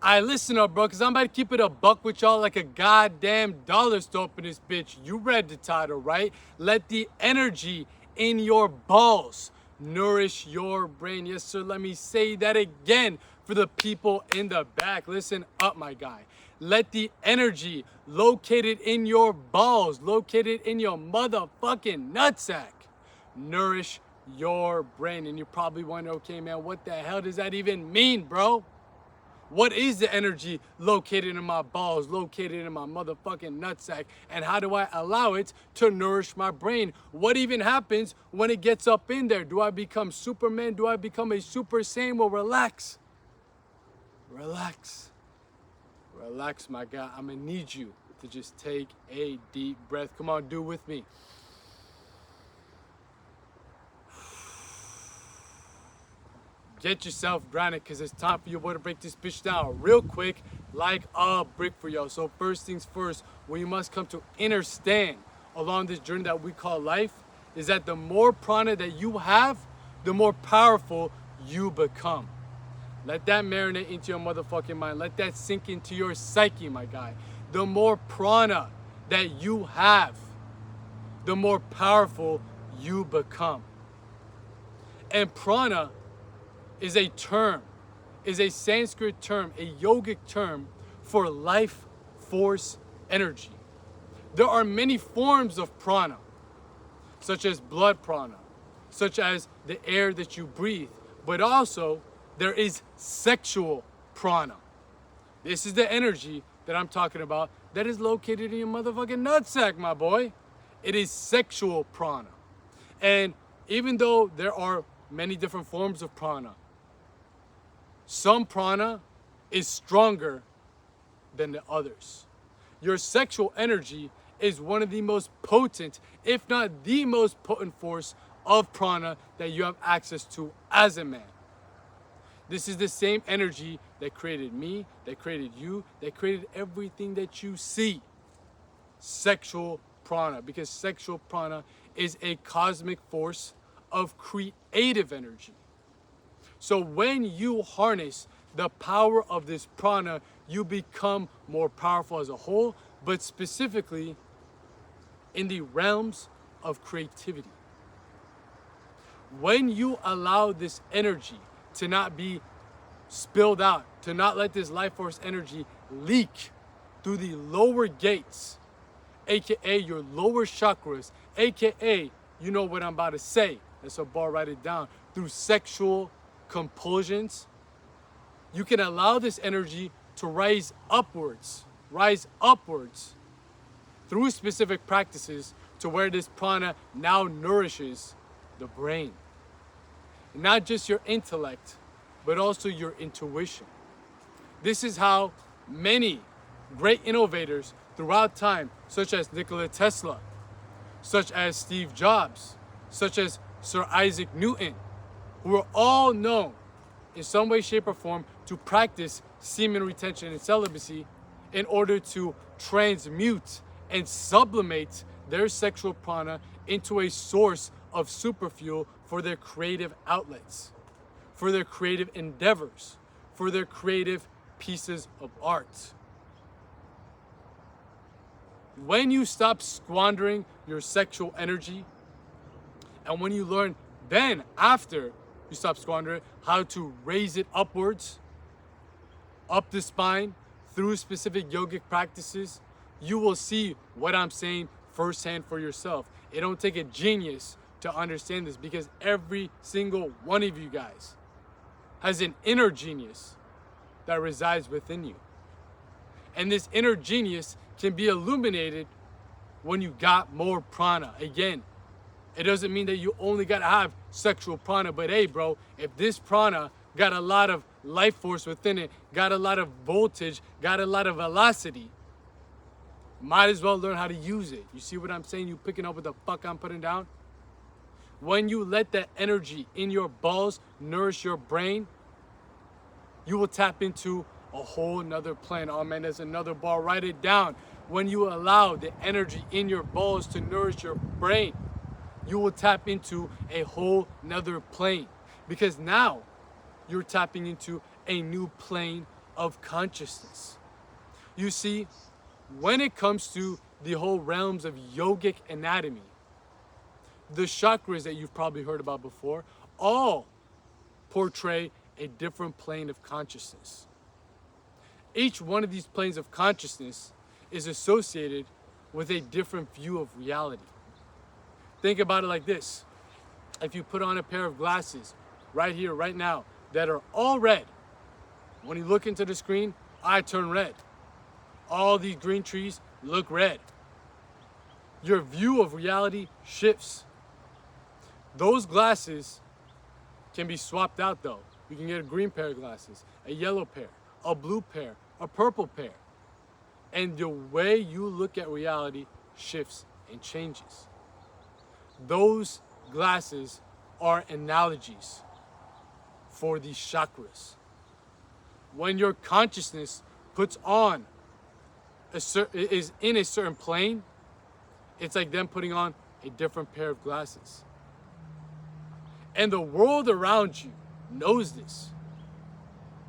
Alright, listen up, bro, because I'm about to keep it a buck with y'all like a goddamn dollar store up in this bitch. You read the title, right? Let the energy in your balls nourish your brain. Yes, sir. Let me say that again for the people in the back. Listen up, my guy. Let the energy located in your balls, located in your motherfucking nutsack, nourish your brain. And you're probably wondering, okay, man, what the hell does that even mean, bro? What is the energy located in my balls, located in my motherfucking nutsack, and how do I allow it to nourish my brain? What even happens when it gets up in there? Do I become Superman? Do I become a Super Saiyan? Well, relax. Relax. Relax, my guy. I'm gonna need you to just take a deep breath. Come on, do it with me. Get yourself grounded because it's time for your boy to break this bitch down real quick like a brick for y'all. So first things first, what you must come to understand along this journey that we call life is that the more prana that you have, the more powerful you become. Let that marinate into your motherfucking mind. Let that sink into your psyche, my guy. The more prana that you have, the more powerful you become. And prana is a term, is a Sanskrit term, a yogic term for life force energy. There are many forms of prana, such as blood prana, such as the air that you breathe, but also there is sexual prana. This is the energy that I'm talking about that is located in your motherfucking nutsack, my boy. It is sexual prana. And even though there are many different forms of prana, some prana is stronger than the others. Your sexual energy is one of the most potent, if not the most potent force of prana that you have access to as a man. This is the same energy that created me, that created you, that created everything that you see. Sexual prana, because sexual prana is a cosmic force of creative energy. So when you harness the power of this prana, you become more powerful as a whole, but specifically in the realms of creativity. When you allow this energy to not be spilled out, to not let this life force energy leak through the lower gates, aka your lower chakras, aka, you know what I'm about to say, that's a bar, write it down, through sexual compulsions, you can allow this energy to rise upwards through specific practices to where this prana now nourishes the brain. Not just your intellect, but also your intuition. This is how many great innovators throughout time, such as Nikola Tesla, such as Steve Jobs, such as Sir Isaac Newton, who are all known in some way, shape, or form to practice semen retention and celibacy in order to transmute and sublimate their sexual prana into a source of superfuel for their creative outlets, for their creative endeavors, for their creative pieces of art. When you stop squandering your sexual energy, and when you learn then, after you stop squandering, how to raise it upwards, up the spine, through specific yogic practices, you will see what I'm saying firsthand for yourself. It don't take a genius to understand this, because every single one of you guys has an inner genius that resides within you. And this inner genius can be illuminated when you got more prana. Again, it doesn't mean that you only gotta have sexual prana, but hey, bro, if this prana got a lot of life force within it, got a lot of voltage, got a lot of velocity, might as well learn how to use it. You see what I'm saying? You picking up what the fuck I'm putting down? When you let that energy in your balls nourish your brain, you will tap into a whole nother plane. Oh man, there's another bar, write it down. When you allow the energy in your balls to nourish your brain, you will tap into a whole nother plane, because now you're tapping into a new plane of consciousness. You see, when it comes to the whole realms of yogic anatomy, the chakras that you've probably heard about before all portray a different plane of consciousness. Each one of these planes of consciousness is associated with a different view of reality. Think about it like this. If you put on a pair of glasses right here, right now, that are all red, when you look into the screen, I turn red. All these green trees look red. Your view of reality shifts. Those glasses can be swapped out though. You can get a green pair of glasses, a yellow pair, a blue pair, a purple pair. And the way you look at reality shifts and changes. Those glasses are analogies for these chakras. When your consciousness puts on is in a certain plane, it's like them putting on a different pair of glasses. And the world around you knows this.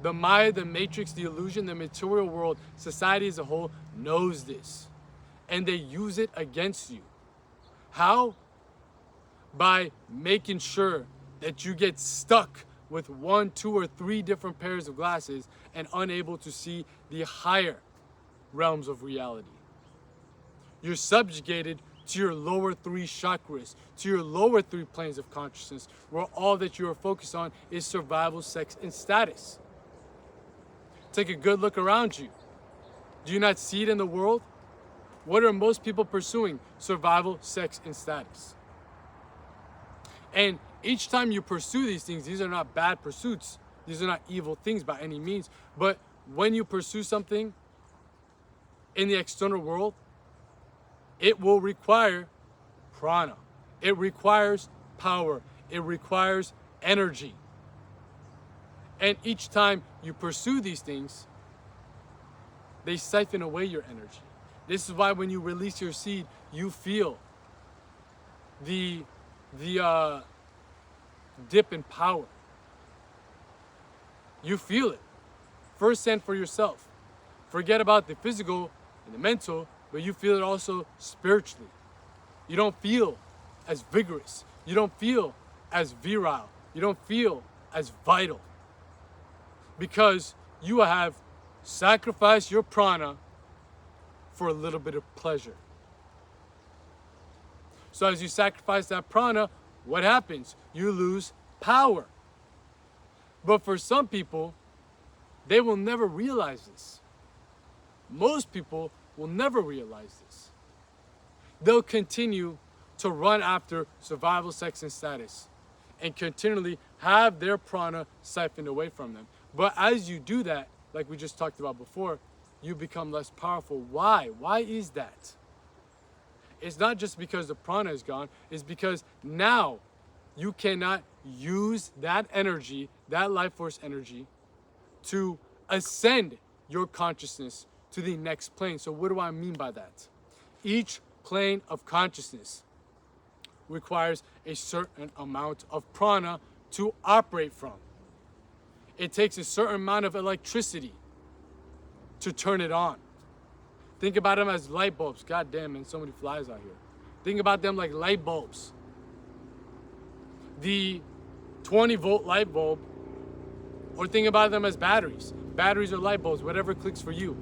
The Maya, the matrix, the illusion, the material world, society as a whole knows this. And they use it against you. How? By making sure that you get stuck with 1, 2, or 3 different pairs of glasses and unable to see the higher realms of reality. You're subjugated to your lower 3 chakras, to your lower 3 planes of consciousness, where all that you are focused on is survival, sex, and status. Take a good look around you. Do you not see it in the world? What are most people pursuing? Survival, sex, and status. And each time you pursue these things, these are not bad pursuits. These are not evil things by any means. But when you pursue something in the external world, it will require prana. It requires power. It requires energy. And each time you pursue these things, they siphon away your energy. This is why when you release your seed, you feel the dip in power. You feel it firsthand for yourself. Forget about the physical and the mental, but you feel it also spiritually. You don't feel as vigorous. You don't feel as virile. You don't feel as vital. Because you have sacrificed your prana for a little bit of pleasure. So as you sacrifice that prana, what happens? You lose power. But for some people, they will never realize this. Most people will never realize this. They'll continue to run after survival, sex, and status and continually have their prana siphoned away from them. But as you do that, like we just talked about before, you become less powerful. Why? Why is that? It's not just because the prana is gone. It's because now you cannot use that energy, that life force energy, to ascend your consciousness to the next plane. So what do I mean by that? Each plane of consciousness requires a certain amount of prana to operate from. It takes a certain amount of electricity to turn it on. Think about them as light bulbs. God damn, man, so many flies out here. Think about them like light bulbs. The 20-volt light bulb, or think about them as batteries. Batteries or light bulbs, whatever clicks for you.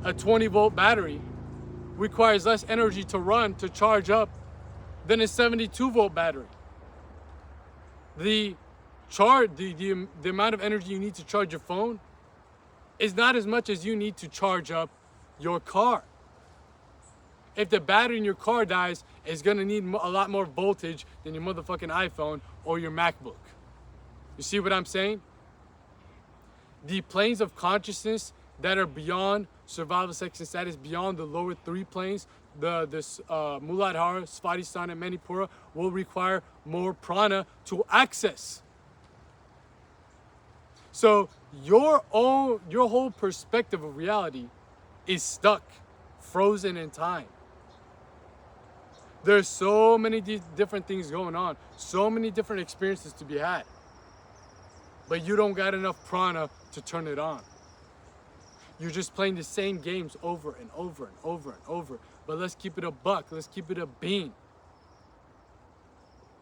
A 20-volt battery requires less energy to run, to charge up, than a 72-volt battery. The amount of energy you need to charge your phone is not as much as you need to charge up your car. If the battery in your car dies, it's gonna need a lot more voltage than your motherfucking iPhone or your MacBook. You see what I'm saying? The planes of consciousness that are beyond survival, sex, and status, beyond the lower 3 planes, Muladhara, Svadhisthana, and Manipura, will require more prana to access. So your whole perspective of reality is stuck, frozen in time. There's so many different things going on, so many different experiences to be had, but you don't got enough prana to turn it on. You're just playing the same games over and over and over and over. But let's keep it a buck. Let's keep it a bean.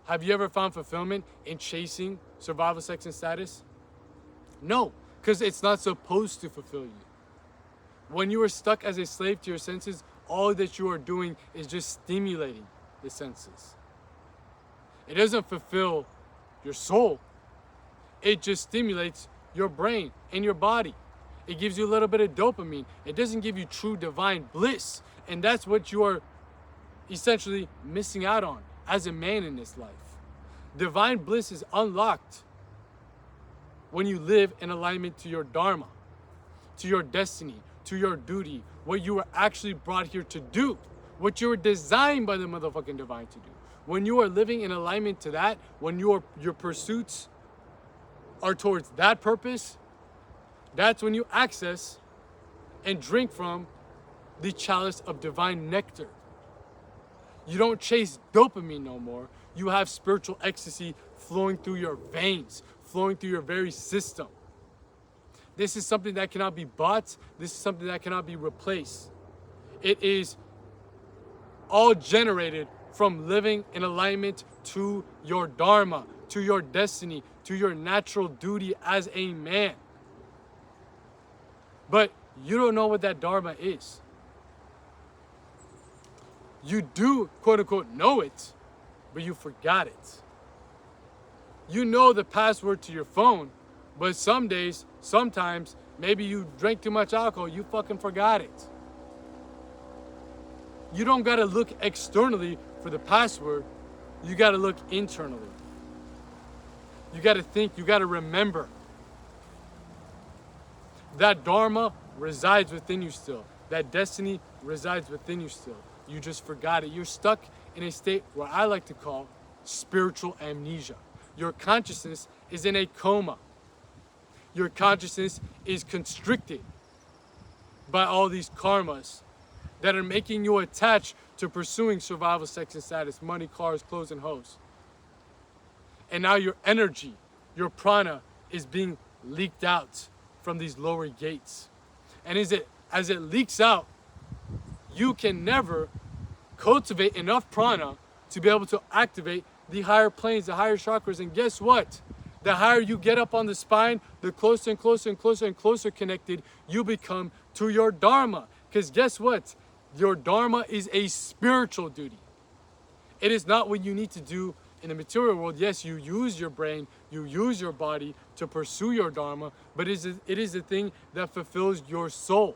Have you ever found fulfillment in chasing survival, sex, and status? No, because it's not supposed to fulfill you. When you are stuck as a slave to your senses, all that you are doing is just stimulating the senses. It doesn't fulfill your soul. It just stimulates your brain and your body. It gives you a little bit of dopamine. It doesn't give you true divine bliss. And that's what you are essentially missing out on as a man in this life. Divine bliss is unlocked when you live in alignment to your dharma, to your destiny, to your duty, what you were actually brought here to do, what you were designed by the motherfucking divine to do. When you are living in alignment to that, when your pursuits are towards that purpose, that's when you access and drink from the chalice of divine nectar. You don't chase dopamine no more. You have spiritual ecstasy flowing through your veins, flowing through your very system. This is something that cannot be bought. This is something that cannot be replaced. It is all generated from living in alignment to your dharma, to your destiny, to your natural duty as a man. But you don't know what that dharma is. You do, quote unquote, know it, but you forgot it. You know the password to your phone, but sometimes, maybe you drank too much alcohol, you fucking forgot it. You don't gotta look externally for the password, you gotta look internally. You gotta think, you gotta remember. That dharma resides within you still. That destiny resides within you still. You just forgot it. You're stuck in a state where I like to call spiritual amnesia. Your consciousness is in a coma. Your consciousness is constricted by all these karmas that are making you attached to pursuing survival, sex, and status, money, cars, clothes, and hoes. And now your energy, your prana, is being leaked out from these lower gates. And as it leaks out, you can never cultivate enough prana to be able to activate the higher planes, the higher chakras. And guess what? The higher you get up on the spine, the closer and closer and closer and closer connected you become to your dharma. Because guess what? Your dharma is a spiritual duty. It is not what you need to do in the material world. Yes, you use your brain, you use your body to pursue your dharma, but it is the thing that fulfills your soul.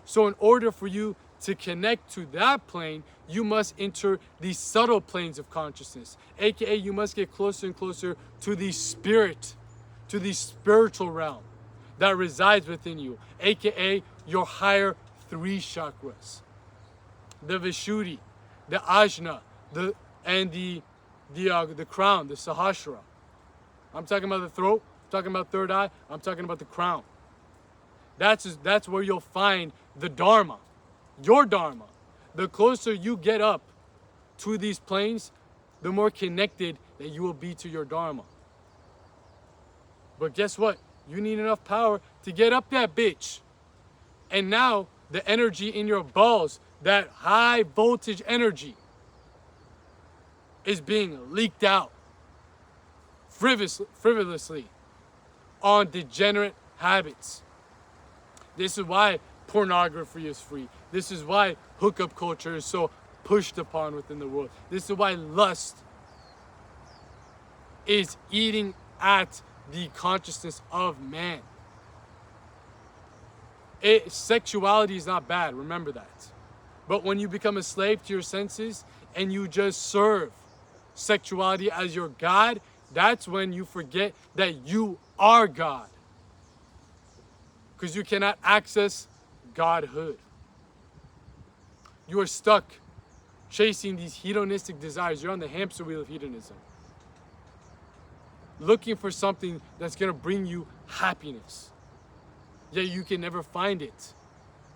So in order for you to connect to that plane, you must enter the subtle planes of consciousness, aka you must get closer and closer to the spirit, to the spiritual realm that resides within you, aka your higher three chakras, the Vishuddhi, the Ajna, the crown, the Sahasrara. I'm talking about the throat, I'm talking about third eye, I'm talking about the crown. That's where you'll find the dharma, your dharma. The closer you get up to these planes, the more connected that you will be to your dharma. But guess what? You need enough power to get up that bitch. And now the energy in your balls, that high voltage energy, is being leaked out frivolously on degenerate habits. This is why pornography is free. This is why hookup culture is so pushed upon within the world. This is why lust is eating at the consciousness of man. Sexuality is not bad, remember that. But when you become a slave to your senses and you just serve sexuality as your God, that's when you forget that you are God. Because you cannot access Godhood. You are stuck chasing these hedonistic desires. You're on the hamster wheel of hedonism, looking for something that's going to bring you happiness. Yet you can never find it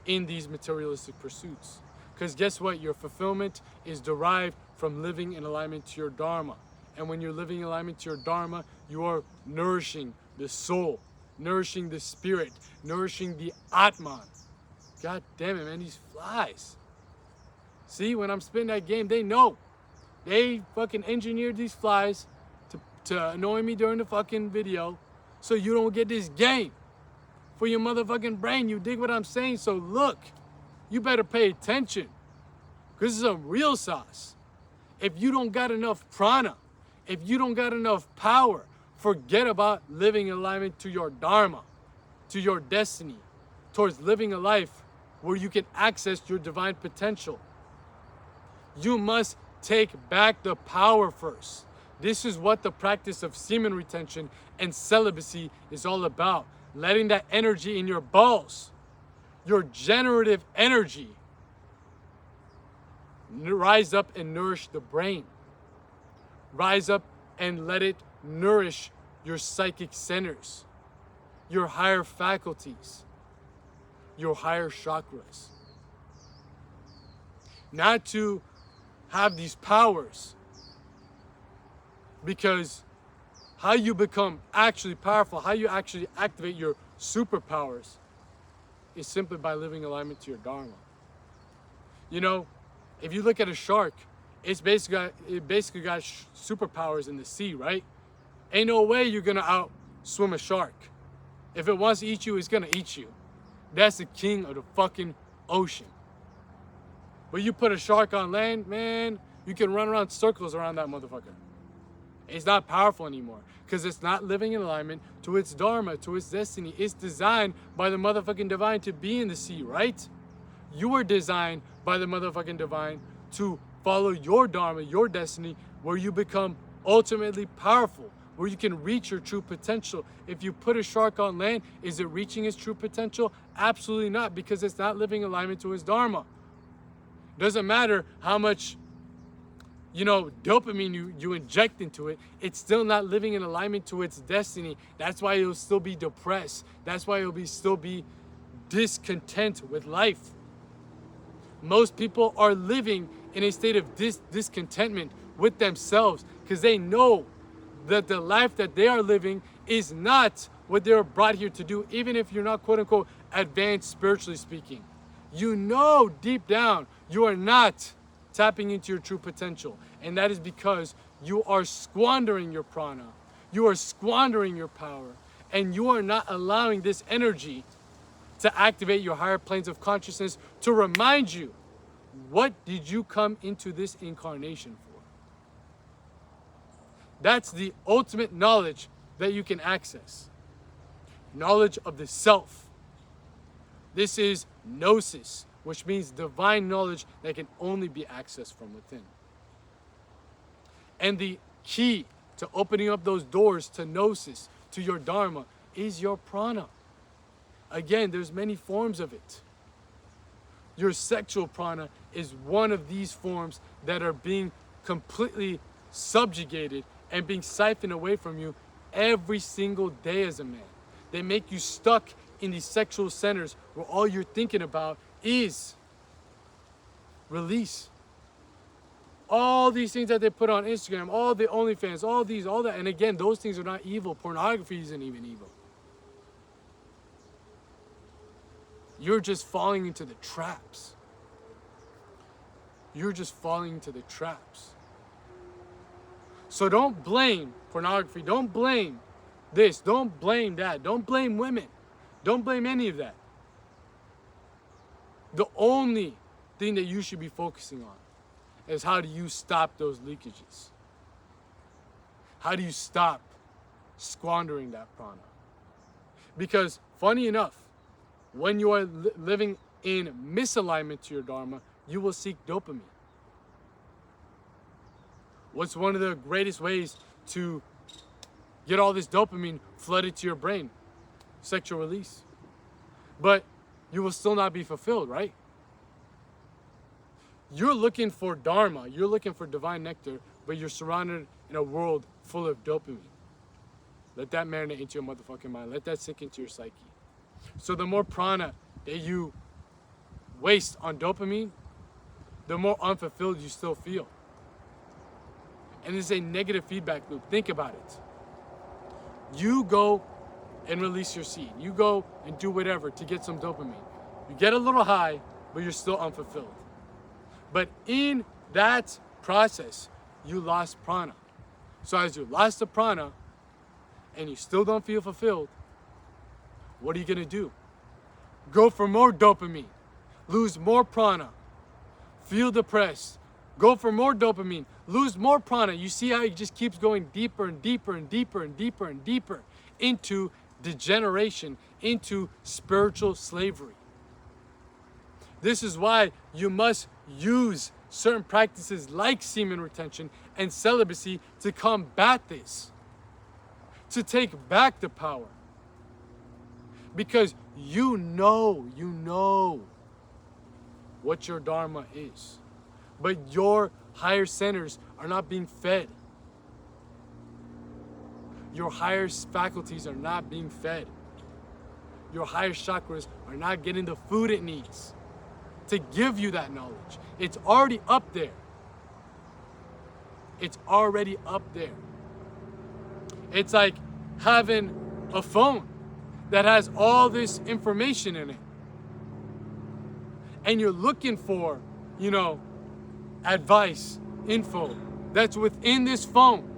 in these materialistic pursuits. Because guess what? Your fulfillment is derived from living in alignment to your dharma. And when you're living in alignment to your dharma, you are nourishing the soul. nourishing the spirit, nourishing the Atman. God damn it, man, these flies. See, when I'm spitting that game, they know. They fucking engineered these flies to annoy me during the fucking video so you don't get this game for your motherfucking brain. You dig what I'm saying? So look, you better pay attention, because this is some real sauce. If you don't got enough prana, if you don't got enough power, forget about living in alignment to your dharma, to your destiny, towards living a life where you can access your divine potential. You must take back the power first. This is what the practice of semen retention and celibacy is all about. Letting that energy in your balls, your generative energy, rise up and nourish the brain. Rise up and let it nourish your psychic centers, your higher faculties, your higher chakras. Not to have these powers, because how you become actually powerful, how you actually activate your superpowers, is simply by living in alignment to your dharma. You know, if you look at a shark, it basically got superpowers in the sea, right? Ain't no way you're gonna outswim a shark. If it wants to eat you, it's gonna eat you. That's the king of the fucking ocean. But you put a shark on land, man, you can run around circles around that motherfucker. It's not powerful anymore, because it's not living in alignment to its dharma, to its destiny. It's designed by the motherfucking divine to be in the sea, right? You were designed by the motherfucking divine to follow your dharma, your destiny, where you become ultimately powerful, where you can reach your true potential. If you put a shark on land, is it reaching its true potential? Absolutely not, because it's not living in alignment to its dharma. Doesn't matter how much, dopamine you inject into it, it's still not living in alignment to its destiny. That's why it'll still be depressed. That's why it'll still be discontent with life. Most people are living in a state of discontentment with themselves, because they know that the life that they are living is not what they were brought here to do, even if you're not quote unquote advanced spiritually speaking. You know deep down you are not tapping into your true potential, and that is because you are squandering your prana, you are squandering your power, and you are not allowing this energy to activate your higher planes of consciousness to remind you, what did you come into this incarnation for? That's the ultimate knowledge that you can access. Knowledge of the self. This is gnosis, which means divine knowledge that can only be accessed from within. And the key to opening up those doors to gnosis, to your dharma, is your prana. Again, there's many forms of it. Your sexual prana is one of these forms that are being completely subjugated and being siphoned away from you every single day as a man. They make you stuck in these sexual centers where all you're thinking about is release. All these things that they put on Instagram, all the OnlyFans, all that. And again, those things are not evil. Pornography isn't even evil. You're just falling into the traps. You're just falling into the traps. So don't blame pornography. Don't blame this. Don't blame that. Don't blame women. Don't blame any of that. The only thing that you should be focusing on is, how do you stop those leakages? How do you stop squandering that prana? Because funny enough, when you are living in misalignment to your dharma, you will seek dopamine. What's one of the greatest ways to get all this dopamine flooded to your brain? Sexual release. But you will still not be fulfilled, right? You're looking for dharma, you're looking for divine nectar, but you're surrounded in a world full of dopamine. Let that marinate into your motherfucking mind. Let that sink into your psyche. So the more prana that you waste on dopamine, the more unfulfilled you still feel. And it's a negative feedback loop. Think about it. You go and release your seed. You go and do whatever to get some dopamine. You get a little high, but you're still unfulfilled. But in that process, you lost prana. So as you lost the prana and you still don't feel fulfilled, what are you gonna do? Go for more dopamine, lose more prana, feel depressed, go for more dopamine, lose more prana. You see how it just keeps going deeper and deeper and deeper and deeper and deeper into degeneration, into spiritual slavery. This is why you must use certain practices like semen retention and celibacy to combat this, to take back the power. Because you know what your dharma is. But your higher centers are not being fed. Your higher faculties are not being fed. Your higher chakras are not getting the food it needs to give you that knowledge. It's already up there. It's already up there. It's like having a phone that has all this information in it. And you're looking for, advice, info that's within this phone.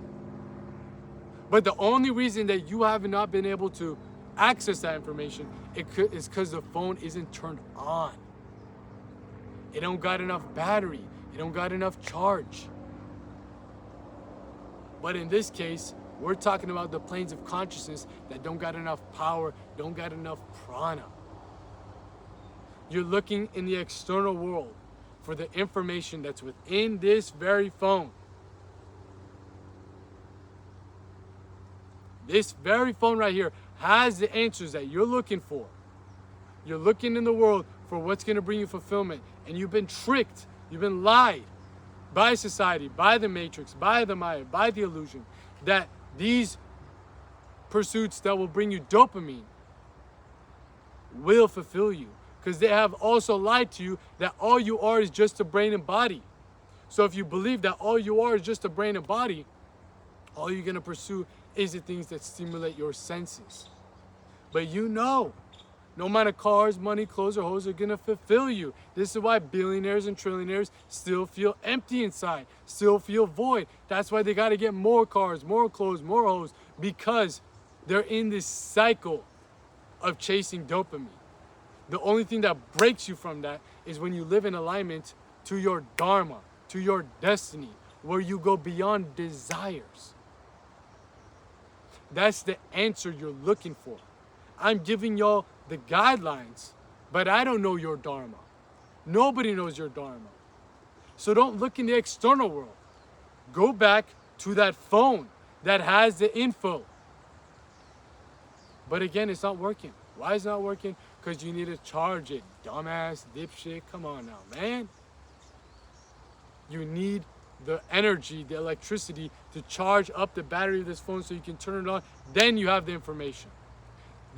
But the only reason that you have not been able to access that information is because the phone isn't turned on. It don't got enough battery. It don't got enough charge. But in this case, we're talking about the planes of consciousness that don't got enough power, don't got enough prana. You're looking in the external world for the information that's within this very phone. This very phone right here has the answers that you're looking for. You're looking in the world for what's going to bring you fulfillment. And you've been tricked. You've been lied by society, by the matrix, by the Maya, by the illusion that these pursuits that will bring you dopamine will fulfill you. Because they have also lied to you that all you are is just a brain and body. So if you believe that all you are is just a brain and body, all you're going to pursue is the things that stimulate your senses. But no amount of cars, money, clothes, or hoes are going to fulfill you. This is why billionaires and trillionaires still feel empty inside, still feel void. That's why they got to get more cars, more clothes, more hoes, because they're in this cycle of chasing dopamine. The only thing that breaks you from that is when you live in alignment to your dharma, to your destiny, where you go beyond desires. That's the answer you're looking for. I'm giving y'all the guidelines, but I don't know your dharma. Nobody knows your dharma. So don't look in the external world. Go back to that phone that has the info. But again, it's not working. Why is it not working? Because you need to charge it, dumbass, dipshit. Come on now, man. You need the energy, the electricity to charge up the battery of this phone so you can turn it on. Then you have the information.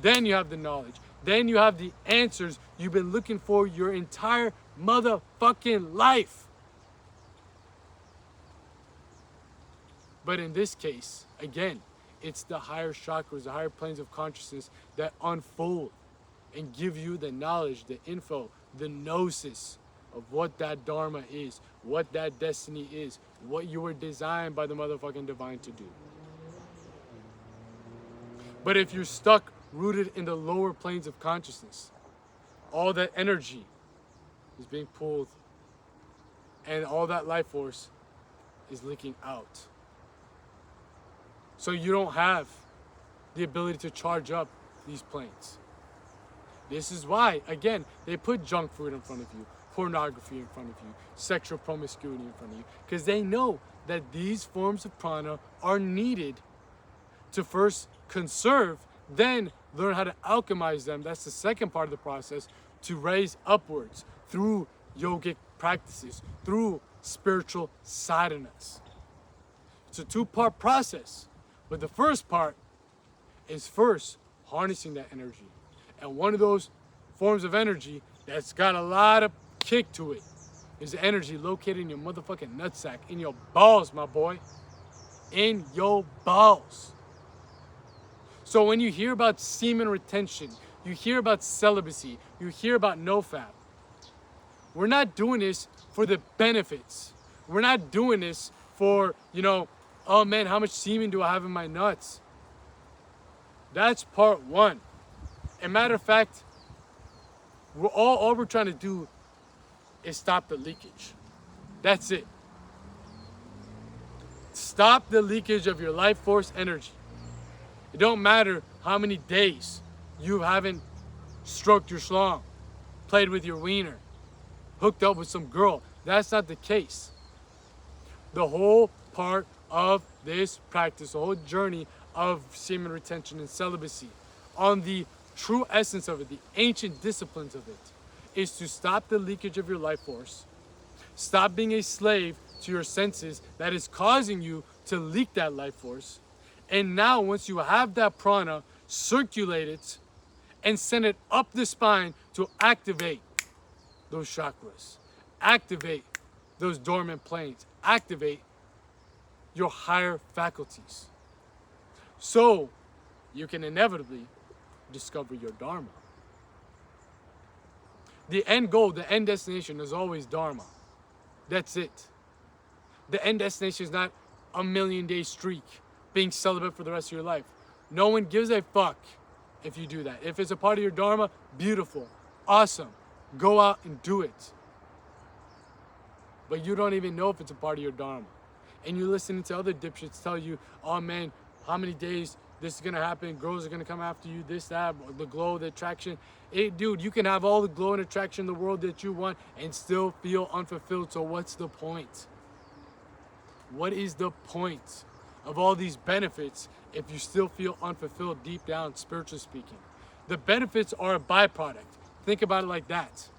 Then you have the knowledge. Then you have the answers you've been looking for your entire motherfucking life. But in this case, again, it's the higher chakras, the higher planes of consciousness that unfold and give you the knowledge, the info, the gnosis of what that dharma is, what that destiny is, what you were designed by the motherfucking divine to do. But if you're stuck, rooted in the lower planes of consciousness, all that energy is being pulled and all that life force is leaking out. So you don't have the ability to charge up these planes. This is why, again, they put junk food in front of you, pornography in front of you, sexual promiscuity in front of you, because they know that these forms of prana are needed to first conserve, then learn how to alchemize them. That's the second part of the process, to raise upwards through yogic practices, through spiritual sadhanas. It's a two-part process, but the first part is first harnessing that energy. And one of those forms of energy that's got a lot of kick to it is the energy located in your motherfucking nutsack, in your balls, my boy. In your balls. So when you hear about semen retention, you hear about celibacy, you hear about nofap, we're not doing this for the benefits. We're not doing this for, oh man, how much semen do I have in my nuts? That's part one. And matter of fact, all we're trying to do is stop the leakage. That's it. Stop the leakage of your life force energy. It don't matter how many days you haven't stroked your schlong, played with your wiener, hooked up with some girl. That's not the case. The whole part of this practice, the whole journey of semen retention and celibacy, on the true essence of it, the ancient disciplines of it, is to stop the leakage of your life force, stop being a slave to your senses that is causing you to leak that life force. And now once you have that prana, circulate it and send it up the spine to activate those chakras, activate those dormant planes, activate your higher faculties. So you can inevitably discover your dharma. The end goal, the end destination is always dharma. That's it. The end destination is not a 1,000,000-day streak, being celibate for the rest of your life. No one gives a fuck if you do that. If it's a part of your dharma, beautiful, awesome. Go out and do it. But you don't even know if it's a part of your dharma. And you're listening to other dipshits tell you, oh man, how many days this is gonna happen, girls are gonna come after you, this, that, the glow, the attraction. Dude, you can have all the glow and attraction in the world that you want and still feel unfulfilled, so what's the point? What is the point of all these benefits if you still feel unfulfilled deep down, spiritually speaking? The benefits are a byproduct. Think about it like that.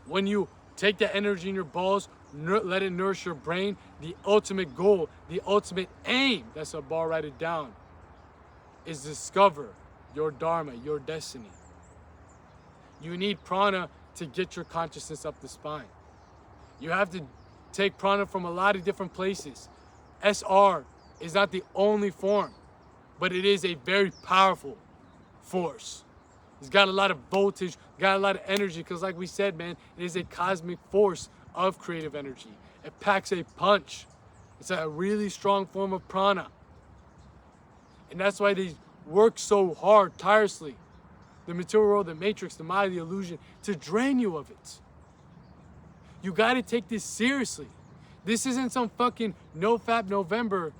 When you take that energy in your balls, let it nourish your brain, the ultimate goal, the ultimate aim, that's a bar, write it down, is discover your dharma, your destiny. You need prana to get your consciousness up the spine. You have to take prana from a lot of different places. SR is not the only form, but it is a very powerful force. It's got a lot of voltage, got a lot of energy, because like we said, man, it is a cosmic force of creative energy. It packs a punch. It's a really strong form of prana. And that's why they work so hard, tirelessly. The material world, the matrix, the mind, the illusion, to drain you of it. You gotta take this seriously. This isn't some fucking NoFap November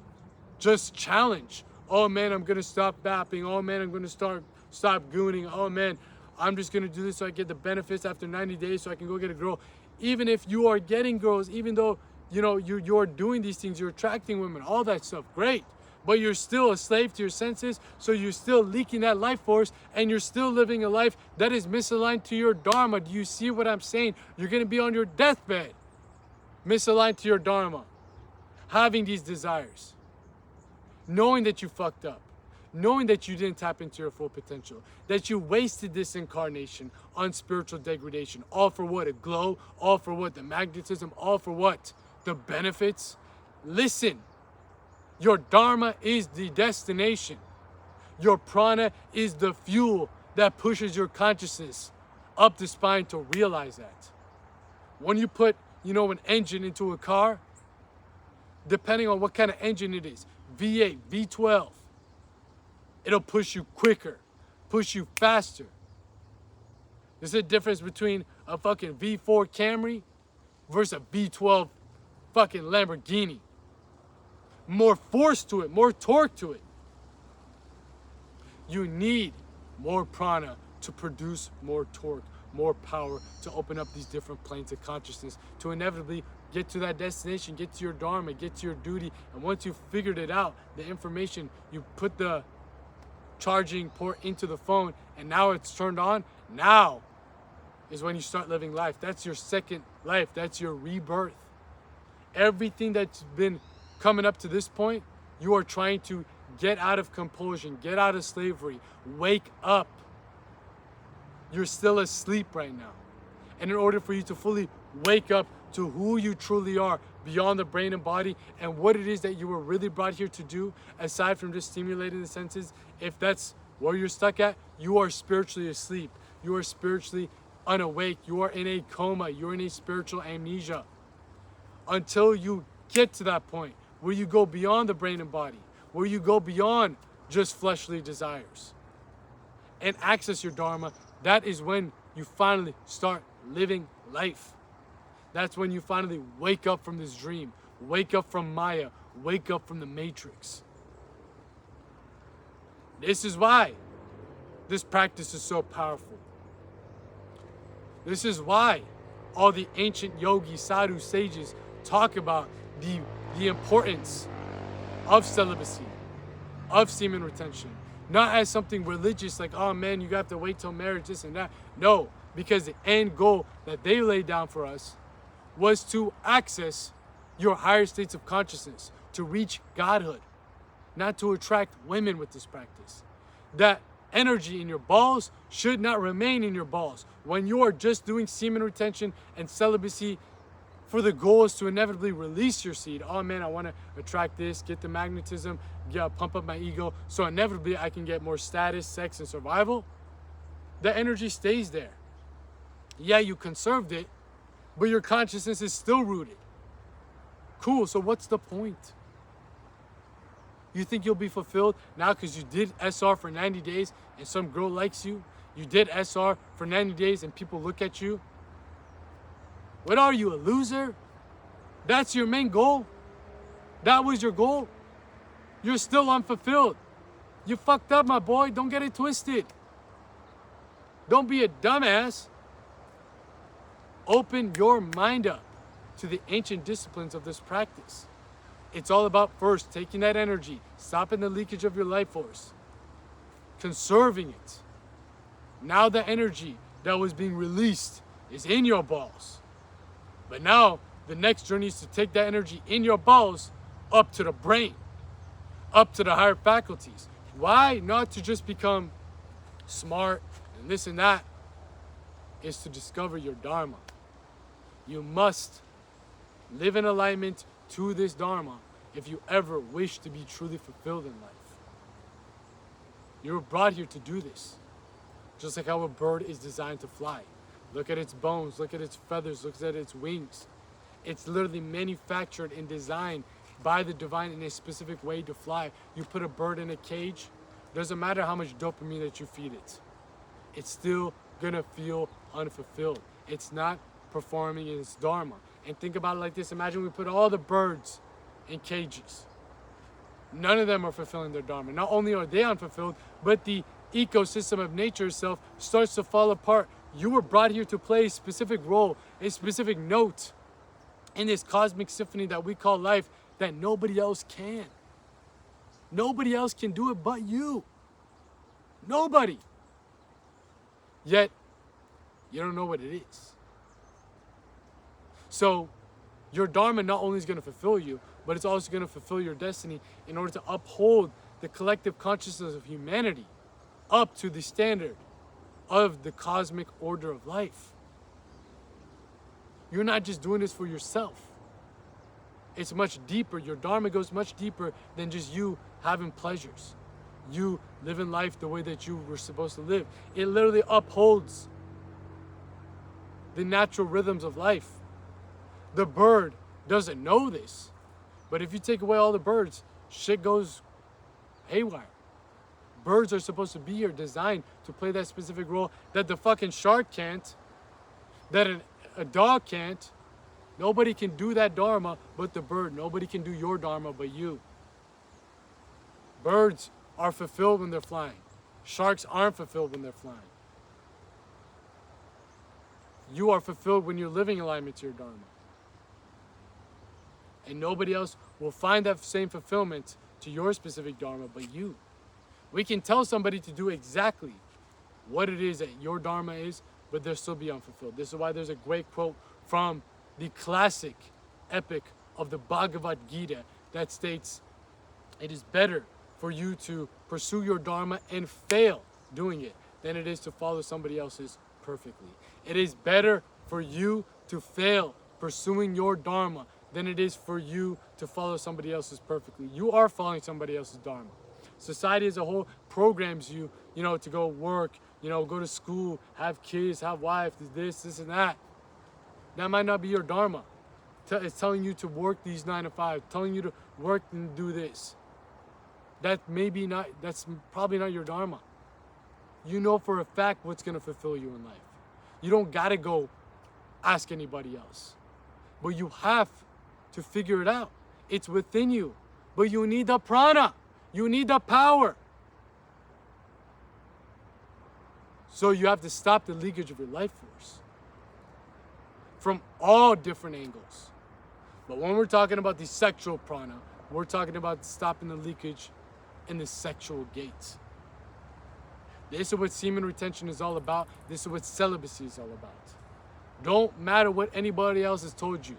just challenge. Oh man, I'm gonna stop fapping. Oh man, I'm gonna stop gooning. Oh man, I'm just gonna do this so I get the benefits after 90 days so I can go get a girl. Even if you are getting girls, even though you're doing these things, you're attracting women, all that stuff, great. But you're still a slave to your senses, so you're still leaking that life force, and you're still living a life that is misaligned to your dharma. Do you see what I'm saying? You're gonna be on your deathbed, misaligned to your dharma, having these desires, knowing that you fucked up, knowing that you didn't tap into your full potential, that you wasted this incarnation on spiritual degradation. All for what? A glow? All for what? The magnetism? All for what? The benefits? Listen. Your dharma is the destination. Your prana is the fuel that pushes your consciousness up the spine to realize that. When you put, an engine into a car, depending on what kind of engine it is, V8, V12, it'll push you quicker, push you faster. There's a difference between a fucking V4 Camry versus a V12 fucking Lamborghini. More force to it, more torque to it. You need more prana to produce more torque, more power to open up these different planes of consciousness, to inevitably get to that destination, get to your dharma, get to your duty. And once you've figured it out, the information, you put the charging port into the phone and now it's turned on. Now is when you start living life. That's your second life. That's your rebirth. Everything that's been coming up to this point, you are trying to get out of compulsion, get out of slavery, wake up. You're still asleep right now. And in order for you to fully wake up to who you truly are beyond the brain and body and what it is that you were really brought here to do, aside from just stimulating the senses, if that's Where you're stuck at, you are spiritually asleep. You are spiritually unawake. You are in a coma. You're in a spiritual amnesia. Until you get to that point where you go beyond the brain and body, where you go beyond just fleshly desires and access your Dharma, that is when you finally start living life. That's when you finally wake up from this dream, wake up from Maya, wake up from the Matrix. This is why this practice is so powerful. This is why all the ancient yogis, sadhu, sages talk about the importance of celibacy, of semen retention. Not as something religious like, oh man, you have to wait till marriage, this and that. No, because the end goal that they laid down for us was to access your higher states of consciousness, to reach godhood, not to attract women with this practice. That energy in your balls should not remain in your balls. When you are just doing semen retention and celibacy for the goal is to inevitably release your seed. Oh man, I want to attract this, get the magnetism, pump up my ego, so inevitably I can get more status, sex, and survival. The energy stays there. Yeah, you conserved it, but your consciousness is still rooted. Cool, so what's the point? You think you'll be fulfilled now because you did SR for 90 days and some girl likes you? You did SR for 90 days and people look at you? What are you, a loser? That's your main goal? That was your goal? You're still unfulfilled. You fucked up, my boy. Don't get it twisted. Don't be a dumbass. Open your mind up to the ancient disciplines of this practice. It's all about first taking that energy, stopping the leakage of your life force, conserving it. Now the energy that was being released is in your balls. But now the next journey is to take that energy in your balls up to the brain, up to the higher faculties. Why? Not to just become smart and this and that. Is to discover your Dharma. You must live in alignment to this Dharma if you ever wish to be truly fulfilled in life. You were brought here to do this. Just like how a bird is designed to fly. Look at its bones, look at its feathers, look at its wings. It's literally manufactured and designed by the divine in a specific way to fly. You put a bird in a cage, doesn't matter how much dopamine that you feed it. It's still gonna feel unfulfilled. It's not performing its Dharma. And think about it like this. Imagine we put all the birds in cages. None of them are fulfilling their Dharma. Not only are they unfulfilled, but the ecosystem of nature itself starts to fall apart. You were brought here to play a specific role, a specific note in this cosmic symphony that we call life that nobody else can. Nobody else can do it but you. Nobody. Yet, you don't know what it is. So, your Dharma not only is going to fulfill you, but it's also going to fulfill your destiny in order to uphold the collective consciousness of humanity up to the standard of the cosmic order of life. You're not just doing this for yourself. It's much deeper. Your Dharma goes much deeper than just you having pleasures. You living life the way that you were supposed to live. It literally upholds the natural rhythms of life. The bird doesn't know this, but if you take away all the birds, shit goes haywire. Birds are supposed to be here designed to play that specific role that the fucking shark can't, that a dog can't. Nobody can do that Dharma but the bird. Nobody can do your Dharma but you. Birds are fulfilled when they're flying. Sharks aren't fulfilled when they're flying. You are fulfilled when you're living in alignment to your Dharma. And nobody else will find that same fulfillment to your specific Dharma but you. We can tell somebody to do exactly what it is that your Dharma is, but they'll still be unfulfilled. This is why there's a great quote from the classic epic of the Bhagavad Gita that states, it is better for you to pursue your Dharma and fail doing it than it is to follow somebody else's perfectly. It is better for you to fail pursuing your Dharma than it is for you to follow somebody else's perfectly. You are following somebody else's Dharma. Society as a whole programs you, to go work, go to school, have kids, have wife, this and that. That might not be your dharma. It's telling you to work these 9 to 5, telling you to work and do this. That's probably not your dharma. You know for a fact what's going to fulfill you in life. You don't got to go ask anybody else. But you have to figure it out. It's within you. But you need the prana. You need the power. So you have to stop the leakage of your life force from all different angles. But when we're talking about the sexual prana, we're talking about stopping the leakage in the sexual gates. This is what semen retention is all about. This is what celibacy is all about. Don't matter what anybody else has told you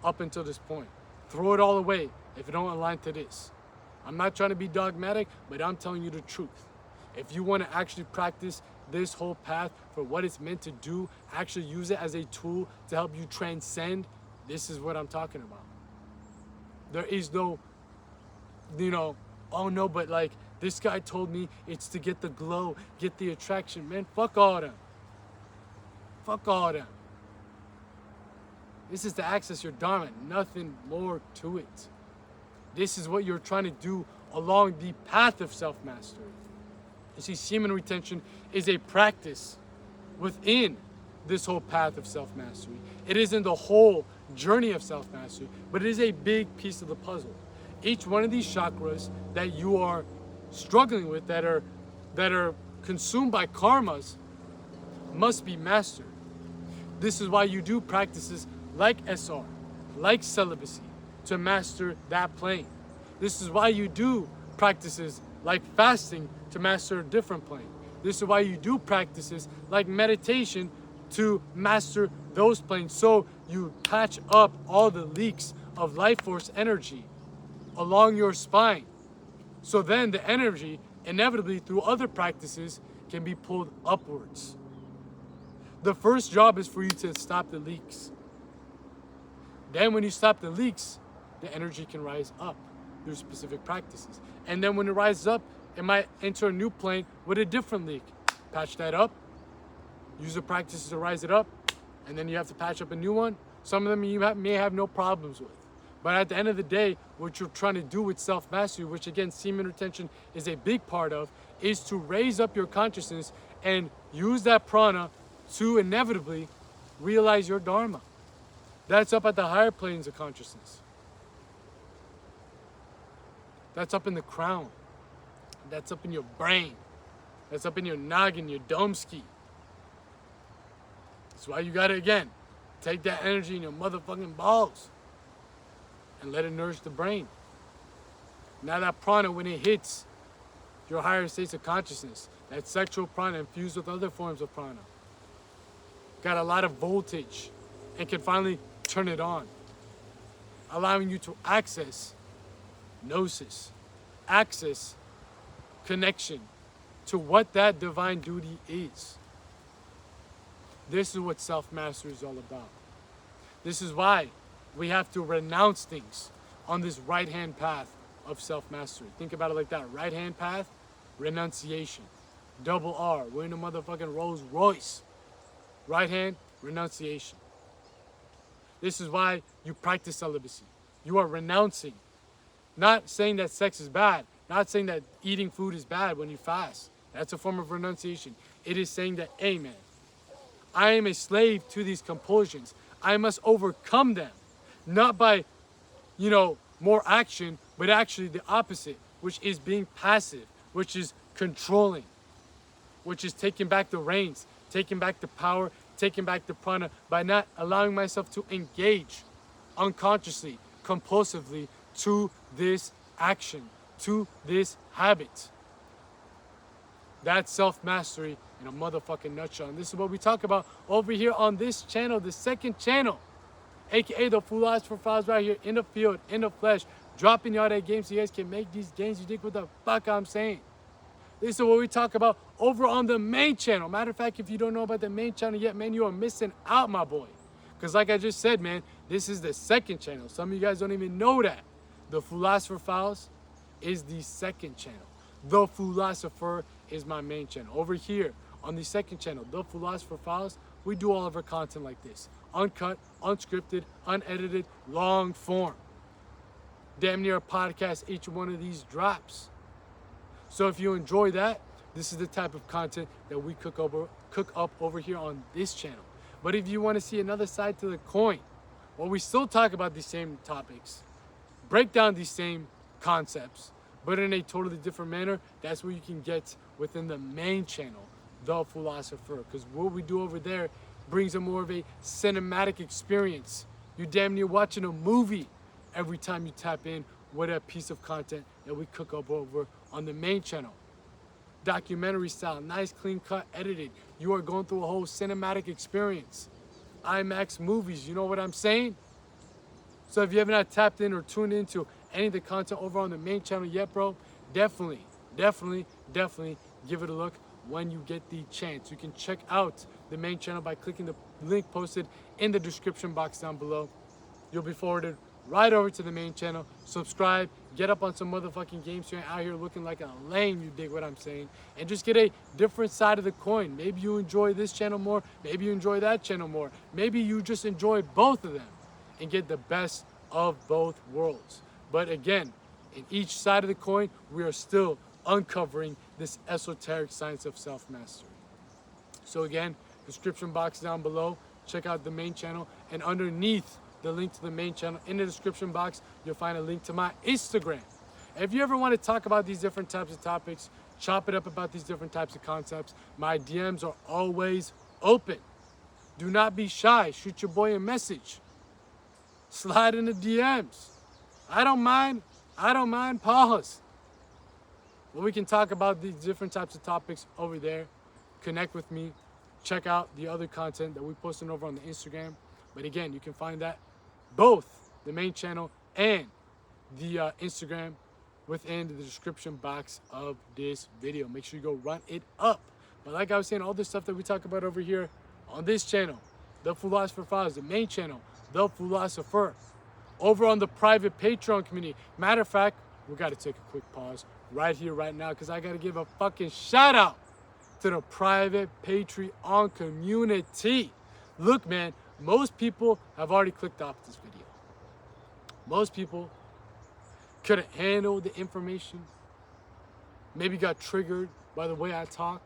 up until this point. Throw it all away if it don't align to this. I'm not trying to be dogmatic, but I'm telling you the truth. If you want to actually practice this whole path for what it's meant to do, actually use it as a tool to help you transcend, this is what I'm talking about. There is no, oh no, but like this guy told me it's to get the glow, get the attraction. Man, fuck all them. Fuck all them. This is to access your dharma, nothing more to it. This is what you're trying to do along the path of self-mastery. You see, semen retention is a practice within this whole path of self-mastery. It isn't the whole journey of self-mastery, but it is a big piece of the puzzle. Each one of these chakras that you are struggling with, that are consumed by karmas, must be mastered. This is why you do practices like SR, like celibacy, to master that plane. This is why you do practices like fasting to master a different plane. This is why you do practices like meditation to master those planes. So you patch up all the leaks of life force energy along your spine. So then the energy, inevitably through other practices, can be pulled upwards. The first job is for you to stop the leaks. Then when you stop the leaks, the energy can rise up through specific practices. And then when it rises up, it might enter a new plane with a different leak. Patch that up, use the practices to rise it up, and then you have to patch up a new one. Some of them you may have no problems with. But at the end of the day, what you're trying to do with self-mastery, which again, semen retention is a big part of, is to raise up your consciousness and use that prana to inevitably realize your dharma. That's up at the higher planes of consciousness. That's up in the crown. That's up in your brain. That's up in your noggin, your domski. That's why you gotta, again, take that energy in your motherfucking balls and let it nourish the brain. Now that prana, when it hits your higher states of consciousness, that sexual prana infused with other forms of prana, got a lot of voltage and can finally turn it on, allowing you to access gnosis, access connection to what that divine duty is. This is what self-mastery is all about. This is why we have to renounce things on this right-hand path of self-mastery. Think about it like that. Right-hand path, renunciation. Double R. We're in a motherfucking Rolls Royce. Right hand, renunciation. This is why you practice celibacy. You are renouncing. Not saying that sex is bad. Not saying that eating food is bad when you fast. That's a form of renunciation. It is saying that, hey man, I am a slave to these compulsions. I must overcome them. Not by, more action, but actually the opposite, which is being passive, which is controlling, which is taking back the reins, taking back the power, taking back the prana, by not allowing myself to engage unconsciously, compulsively to this action, to this habit. That's self-mastery in a motherfucking nutshell. And this is what we talk about over here on this channel, the second channel, aka the Philosopher Files, right here in the field, in the flesh, dropping y'all that game so you guys can make these games. You dig what the fuck I'm saying? This is what we talk about over on the main channel. Matter of fact, if you don't know about the main channel yet, man, you are missing out, my boy. Because like I just said, man, this is the second channel. Some of you guys don't even know that. The Philosopher Files is the second channel. The Philosopher is my main channel. Over here on the second channel, The Philosopher Files, we do all of our content like this. Uncut, unscripted, unedited, long form. Damn near a podcast, each one of these drops. So if you enjoy that, this is the type of content that we cook up over here on this channel. But if you want to see another side to the coin, well, we still talk about these same topics, break down these same concepts, but in a totally different manner. That's what you can get within the main channel, The Philosopher. Because what we do over there brings a more of a cinematic experience. You're damn near watching a movie every time you tap in with a piece of content that we cook up over on the main channel. Documentary style, nice, clean cut, edited. You are going through a whole cinematic experience. IMAX movies, you know what I'm saying? So if you have not tapped in or tuned into any of the content over on the main channel yet, bro, definitely give it a look when you get the chance. You can check out the main channel by clicking the link posted in the description box down below. You'll be forwarded right over to the main channel. Subscribe, get up on some motherfucking games. So you're out here looking like a lame, you dig what I'm saying, and just get a different side of the coin. Maybe you enjoy this channel more, maybe you enjoy that channel more, maybe you just enjoy both of them and get the best of both worlds. But again, in each side of the coin, we are still uncovering this esoteric science of self-mastery. So again, description box down below, check out the main channel, and underneath the link to the main channel in the description box, you'll find a link to my Instagram. If you ever want to talk about these different types of topics, chop it up about these different types of concepts, my DMs are always open. Do not be shy. Shoot your boy a message. Slide in the DMs. I don't mind. Pause. Well, we can talk about these different types of topics over there. Connect with me. Check out the other content that we posted over on the Instagram. But again, you can find that both the main channel and the Instagram within the description box of this video. Make sure you go run it up. But like I was saying, all this stuff that we talk about over here on this channel, The Philosopher Files, the main channel, The Philosopher, over on the private Patreon community. Matter of fact, we got to take a quick pause right here, right now, because I got to give a fucking shout out to the private Patreon community. Look, man, most people have already clicked off this video. Most people couldn't handle the information, maybe got triggered by the way I talk,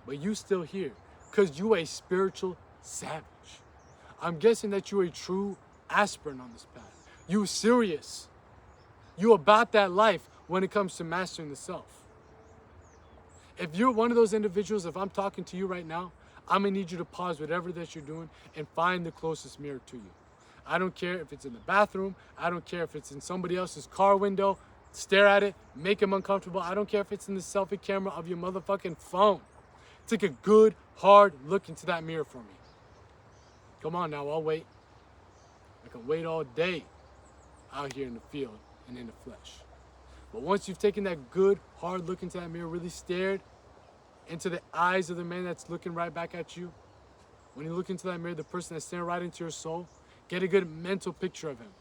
but you still here because you a spiritual savage. I'm guessing that you're a true aspirant on this path. You serious. You about that life when it comes to mastering the self. If you're one of those individuals, if I'm talking to you right now, I'm gonna need you to pause whatever that you're doing and find the closest mirror to you. I don't care if it's in the bathroom. I don't care if it's in somebody else's car window. Stare at it, make them uncomfortable. I don't care if it's in the selfie camera of your motherfucking phone. Take a good, hard look into that mirror for me. Come on now, I'll wait. I can wait all day out here in the field and in the flesh. But once you've taken that good, hard look into that mirror, really stared into the eyes of the man that's looking right back at you, when you look into that mirror, the person that's staring right into your soul, get a good mental picture of him.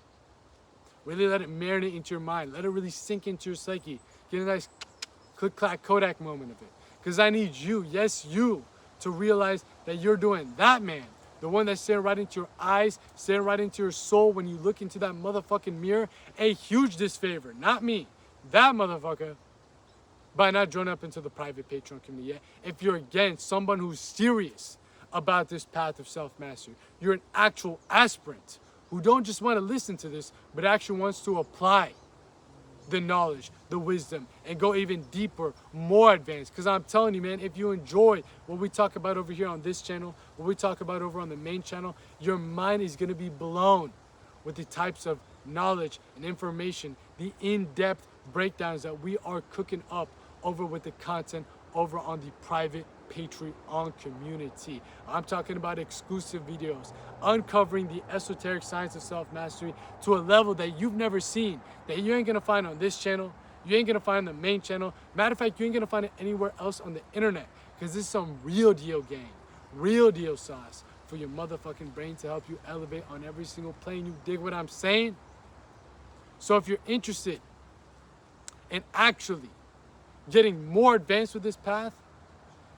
Really let it marinate into your mind. Let it really sink into your psyche. Get a nice click-clack Kodak moment of it. Because I need you, yes you, to realize that you're doing that man, the one that's staring right into your eyes, staring right into your soul when you look into that motherfucking mirror, a huge disfavor, not me, that motherfucker, by not joining up into the private Patreon community yet. If you're, again, someone who's serious about this path of self-mastery, you're an actual aspirant who don't just want to listen to this, but actually wants to apply the knowledge, the wisdom, and go even deeper, more advanced. Because I'm telling you, man, if you enjoy what we talk about over here on this channel, what we talk about over on the main channel, your mind is going to be blown with the types of knowledge and information, the in-depth breakdowns that we are cooking up over with the content over on the private Patreon community. I'm talking about exclusive videos, uncovering the esoteric science of self-mastery to a level that you've never seen, that you ain't gonna find on this channel, you ain't gonna find on the main channel. Matter of fact, you ain't gonna find it anywhere else on the internet, because this is some real deal game, real deal sauce for your motherfucking brain to help you elevate on every single plane. You dig what I'm saying? So if you're interested in actually getting more advanced with this path,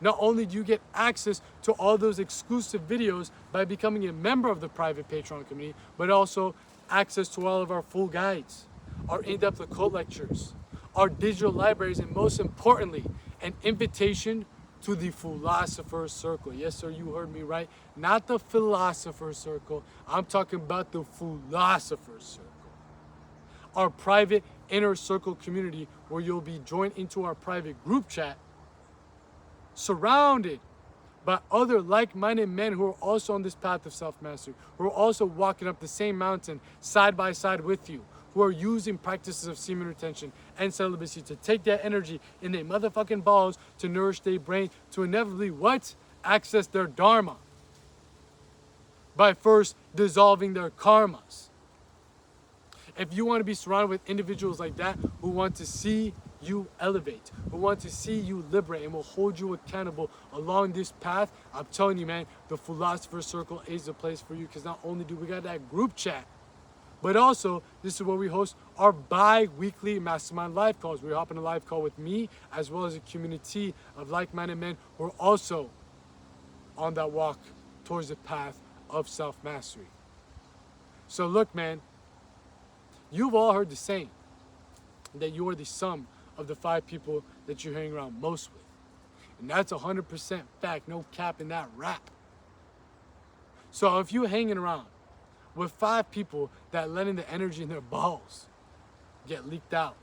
not only do you get access to all those exclusive videos by becoming a member of the private Patreon community, but also access to all of our full guides, our in-depth occult lectures, our digital libraries, and most importantly, an invitation to the Philosopher's Circle. Yes, sir, you heard me right. Not the Philosopher's Circle. I'm talking about the Philosopher's Circle. Our private inner circle community where you'll be joined into our private group chat, surrounded by other like-minded men who are also on this path of self-mastery, who are also walking up the same mountain side by side with you, who are using practices of semen retention and celibacy to take that energy in their motherfucking balls to nourish their brain to inevitably what? Access their dharma by first dissolving their karmas. If you want to be surrounded with individuals like that who want to see you elevate, who want to see you liberate and will hold you accountable along this path, I'm telling you, man, the Philosopher's Circle is the place for you, because not only do we got that group chat, but also this is where we host our bi-weekly mastermind live calls. We hop in a live call with me as well as a community of like-minded men who are also on that walk towards the path of self-mastery. So look, man, you've all heard the saying that you are the sum of the 5 people that you're hanging around most with. And that's 100% fact, no cap in that rap. So if you're hanging around with 5 people that letting the energy in their balls get leaked out,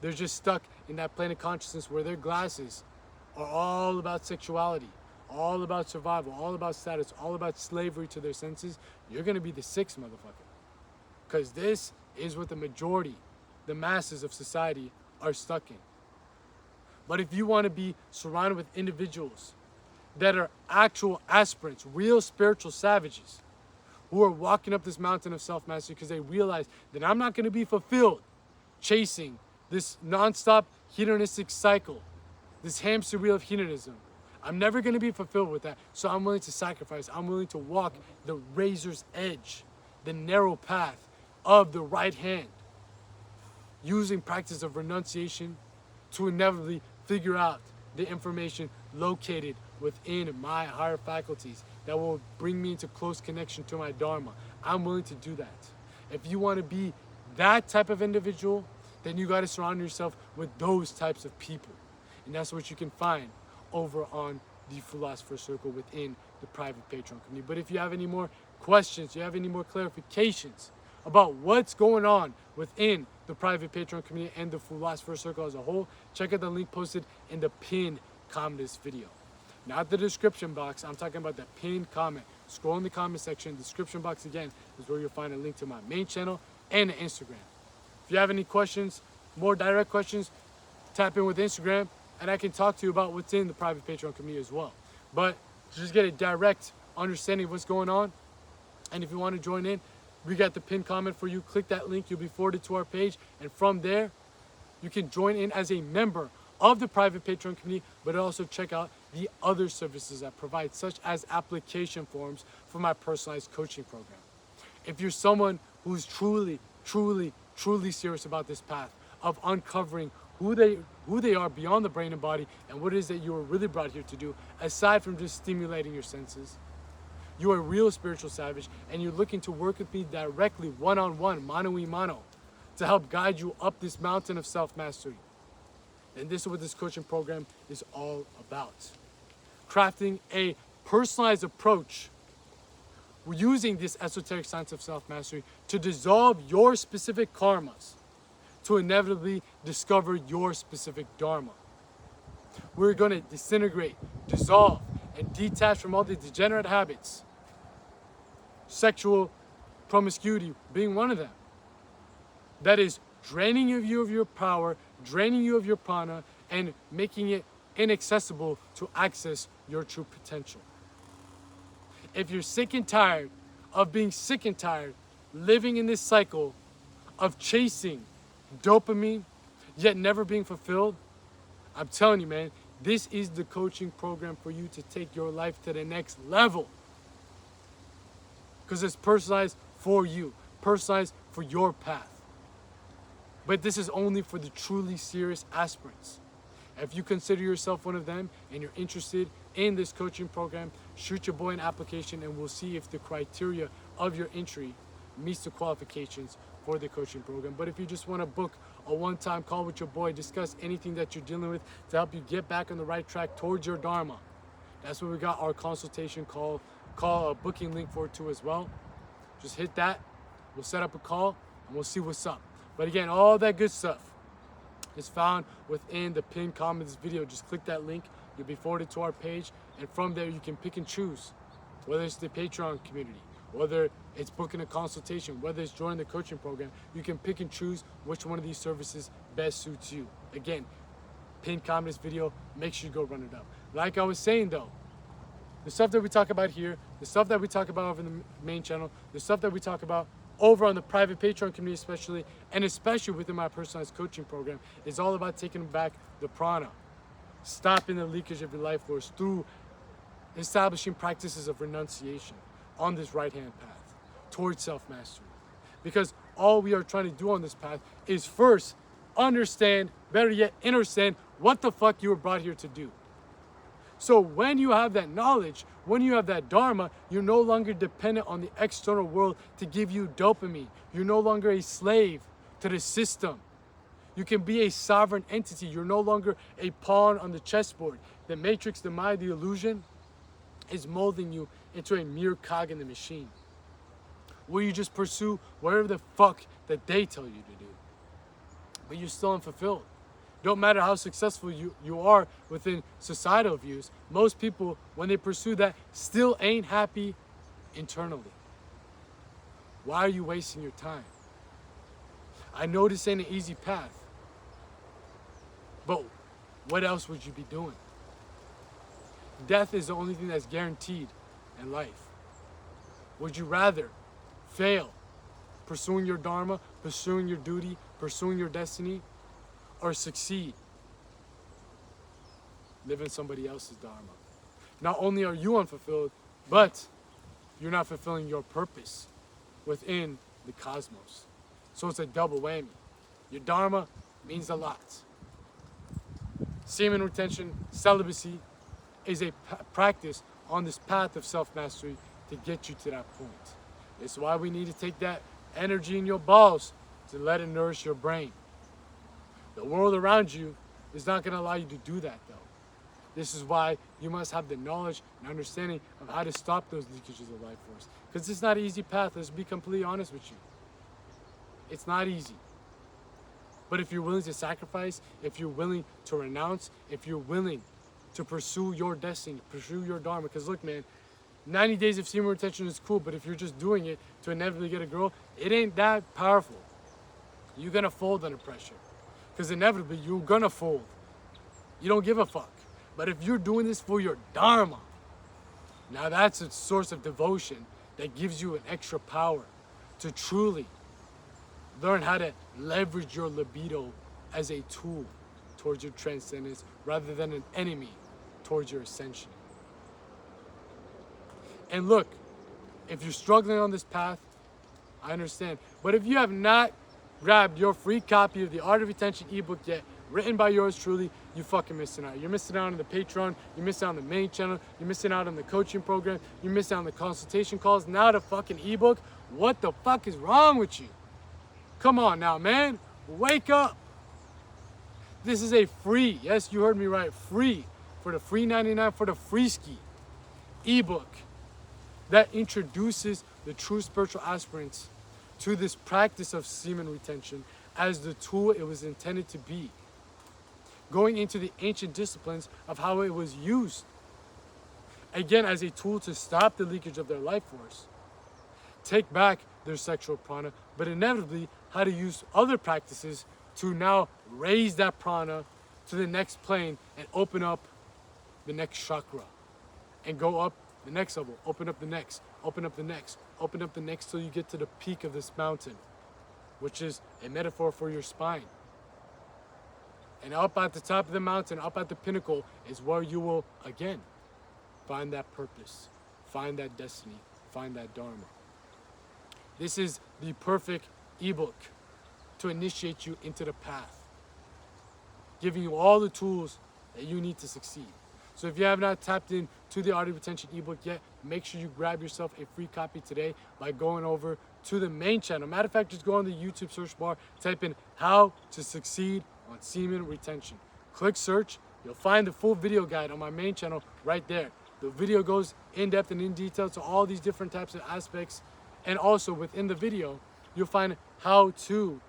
they're just stuck in that plane of consciousness where their glasses are all about sexuality, all about survival, all about status, all about slavery to their senses, you're gonna be the 6th motherfucker. Because this is what the majority, the masses of society are stuck in. But if you want to be surrounded with individuals that are actual aspirants, real spiritual savages, who are walking up this mountain of self-mastery because they realize that I'm not going to be fulfilled chasing this non-stop hedonistic cycle, this hamster wheel of hedonism. I'm never going to be fulfilled with that, so I'm willing to sacrifice. I'm willing to walk the razor's edge, the narrow path of the right hand, using practice of renunciation to inevitably figure out the information located within my higher faculties that will bring me into close connection to my Dharma. I'm willing to do that. If you want to be that type of individual, then you got to surround yourself with those types of people. And that's what you can find over on the Philosopher's Circle within the private Patreon community. But if you have any more questions, you have any more clarifications about what's going on within the private Patreon community and the Philosopher's Circle as a whole, check out the link posted in the pinned comment of this video. Not the description box, I'm talking about the pinned comment. Scroll in the comment section, description box again is where you'll find a link to my main channel and Instagram. If you have any questions, more direct questions, tap in with Instagram and I can talk to you about what's in the private Patreon community as well. But just get a direct understanding of what's going on. And if you want to join in, we got the pinned comment for you. Click that link, you'll be forwarded to our page. And from there, you can join in as a member of the private Patreon community, but also check out the other services I provide, such as application forms for my personalized coaching program. If you're someone who's truly serious about this path of uncovering who they are beyond the brain and body and what it is that you are really brought here to do, aside from just stimulating your senses, you are a real spiritual savage and you're looking to work with me directly, one-on-one, mano-y-mano, to help guide you up this mountain of self-mastery. And this is what this coaching program is all about. Crafting a personalized approach using this esoteric science of self-mastery to dissolve your specific karmas, to inevitably discover your specific dharma. We're going to disintegrate, dissolve, and detach from all the degenerate habits, sexual promiscuity being one of them, that is draining you of your power, draining you of your prana, and making it inaccessible to access your true potential. If you're sick and tired of being sick and tired, living in this cycle of chasing dopamine, yet never being fulfilled, I'm telling you, man, this is the coaching program for you to take your life to the next level. Because it's personalized for you, personalized for your path. But this is only for the truly serious aspirants. If you consider yourself one of them and you're interested in this coaching program, shoot your boy an application and we'll see if the criteria of your entry meets the qualifications for the coaching program. But if you just want to book a one-time call with your boy, discuss anything that you're dealing with to help you get back on the right track towards your Dharma, that's where we got our consultation call a booking link for it too as well. Just hit that, we'll set up a call and we'll see what's up. But again, all that good stuff is found within the pinned comment of this video. Just click that link, you'll be forwarded to our page, and from there you can pick and choose whether it's the Patreon community, whether it's booking a consultation, whether it's joining the coaching program. You can pick and choose which one of these services best suits you. Again, pinned comment this video, make sure you go run it up. Like I was saying though, the stuff that we talk about here, the stuff that we talk about over the main channel, the stuff that we talk about over on the private Patreon community especially, and especially within my personalized coaching program, is all about taking back the prana, stopping the leakage of your life force through establishing practices of renunciation on this right-hand path towards self-mastery. Because all we are trying to do on this path is first understand, better yet, understand what the fuck you were brought here to do. So when you have that knowledge, when you have that Dharma, you're no longer dependent on the external world to give you dopamine. You're no longer a slave to the system. You can be a sovereign entity. You're no longer a pawn on the chessboard. The matrix, the mind, the illusion is molding you into a mere cog in the machine, where you just pursue whatever the fuck that they tell you to do. But you're still unfulfilled. Don't matter how successful you are within societal views, most people, when they pursue that, still ain't happy internally. Why are you wasting your time? I know this ain't an easy path, but what else would you be doing? Death is the only thing that's guaranteed in life. Would you rather fail pursuing your Dharma, pursuing your duty, pursuing your destiny, or succeed living somebody else's Dharma? Not only are you unfulfilled, but you're not fulfilling your purpose within the cosmos. So it's a double whammy. Your Dharma means a lot. Semen retention, celibacy is a practice on this path of self-mastery to get you to that point. It's why we need to take that energy in your balls to let it nourish your brain. The world around you is not going to allow you to do that though. This is why you must have the knowledge and understanding of how to stop those leakages of life force. Because it's not an easy path, let's be completely honest with you. It's not easy. But if you're willing to sacrifice, if you're willing to renounce, if you're willing to pursue your destiny, pursue your Dharma. Because look, man, 90 days of semen retention is cool, but if you're just doing it to inevitably get a girl, it ain't that powerful. You're gonna fold under pressure. Because inevitably, you're gonna fold. You don't give a fuck. But if you're doing this for your Dharma, now that's a source of devotion that gives you an extra power to truly learn how to leverage your libido as a tool towards your transcendence rather than an enemy towards your ascension. And look, if you're struggling on this path, I understand. But if you have not grabbed your free copy of the Art of Retention ebook yet, written by yours truly, you fucking missing out. You're missing out on the Patreon, you're missing out on the main channel, you're missing out on the coaching program, you're missing out on the consultation calls, now the fucking ebook. What the fuck is wrong with you? Come on now, man. Wake up. This is a free, yes, you heard me right, free, for the free 99 for the free ski ebook that introduces the true spiritual aspirants to this practice of semen retention as the tool it was intended to be, going into the ancient disciplines of how it was used, again as a tool to stop the leakage of their life force, take back their sexual prana, but inevitably how to use other practices to now raise that prana to the next plane and open up the next chakra and go up the next level, open up the next, open up the next, open up the next till you get to the peak of this mountain, which is a metaphor for your spine. And up at the top of the mountain, up at the pinnacle, is where you will, again, find that purpose, find that destiny, find that Dharma. This is the perfect ebook to initiate you into the path, giving you all the tools that you need to succeed. So if you have not tapped into the Art of Retention ebook yet, make sure you grab yourself a free copy today by going over to the main channel. Matter of fact, just go on the YouTube search bar, type in how to succeed on semen retention. Click search, you'll find the full video guide on my main channel right there. The video goes in depth and in detail to all these different types of aspects. And also within the video, you'll find how to